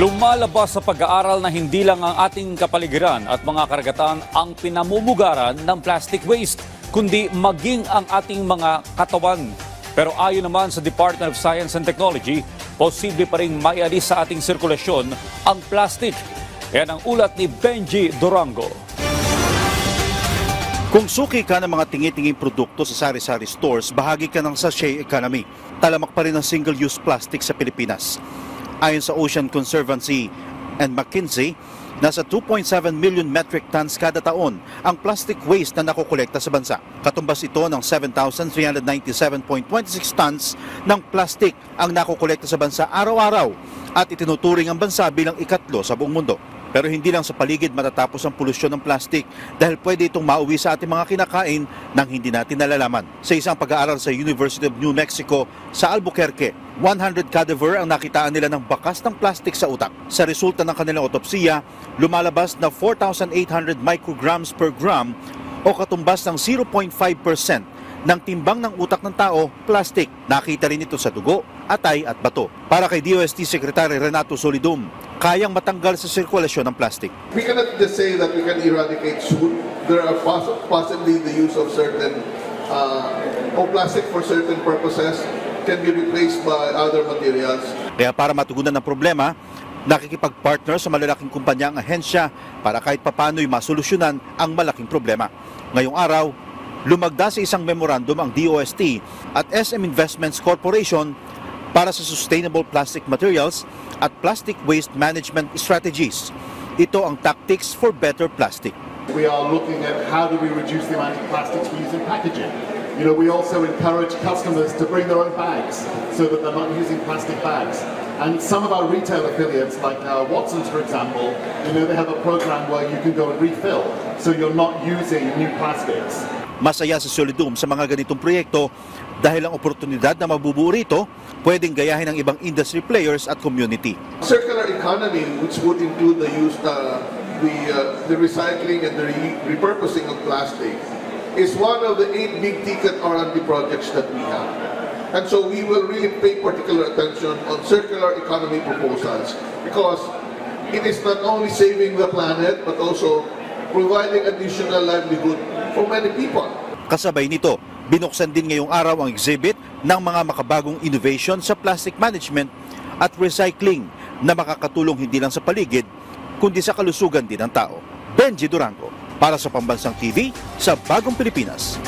Lumalabas sa pag-aaral na hindi lang ang ating kapaligiran at mga karagatan ang pinamumugaran ng plastic waste, kundi maging ang ating mga katawan. Pero ayon naman sa Department of Science and Technology, posible pa rin maialis sa ating sirkulasyon ang plastic. Yan ang ulat ni Benji Durango. Kung suki ka ng mga tingi-tinging produkto sa sari-sari stores, bahagi ka ng sachet economy. Talamak pa rin ang single-use plastic sa Pilipinas. Ayon sa Ocean Conservancy and McKinsey, nasa 2.7 million metric tons kada taon ang plastic waste na nakokolekta sa bansa. Katumbas ito ng 7,397.26 tons ng plastic ang nakokolekta sa bansa araw-araw at itinuturing ang bansa bilang ikatlo sa buong mundo. Pero hindi lang sa paligid matatapos ang polusyon ng plastic dahil pwede itong mauwi sa ating mga kinakain nang hindi natin nalalaman. Sa isang pag-aaral sa University of New Mexico sa Albuquerque, 100 cadaver ang nakitaan nila ng bakas ng plastic sa utak. Sa resulta ng kanilang otopsiya, lumalabas na 4,800 micrograms per gram o katumbas ng 0.5% ng timbang ng utak ng tao, plastic. Nakita rin ito sa dugo, atay at bato. Para kay DOST Secretary Renato Solidum, kayang matanggal sa sirkulasyon ng plastic. We cannot just say that we can eradicate soon. There are possibly the use of certain plastic for certain purposes can be replaced by other materials. Kaya para matugunan ang problema, nakikipag-partner sa malalaking kumpanya ang ahensya para kahit papano'y masolusyonan ang malaking problema. Ngayong araw, lumagda sa isang memorandum ang DOST at SM Investments Corporation para sa Sustainable Plastic Materials at Plastic Waste Management Strategies. Ito ang Tactics for Better Plastic. We are looking at how do we reduce the amount of plastics we use in packaging. We also encourage customers to bring their own bags so that they're not using plastic bags. And some of our retail affiliates, like Watson's for example, they have a program where you can go and refill, so you're not using new plastics. Masaya si Solidum sa mga ganitong proyekto dahil ang oportunidad na mabubuo rito pwedeng gayahin ng ibang industry players at community. Circular economy, which would include the use, the recycling and the repurposing of plastic, is one of the 8 big-ticket R&D projects that we have. And so we will really pay particular attention on circular economy proposals because it is not only saving the planet but also providing additional livelihood for many people. Kasabay nito, binuksan din ngayong araw ang exhibit ng mga makabagong innovation sa plastic management at recycling na makakatulong hindi lang sa paligid, kundi sa kalusugan din ng tao. Benji Durango, para sa Pambansang TV sa Bagong Pilipinas.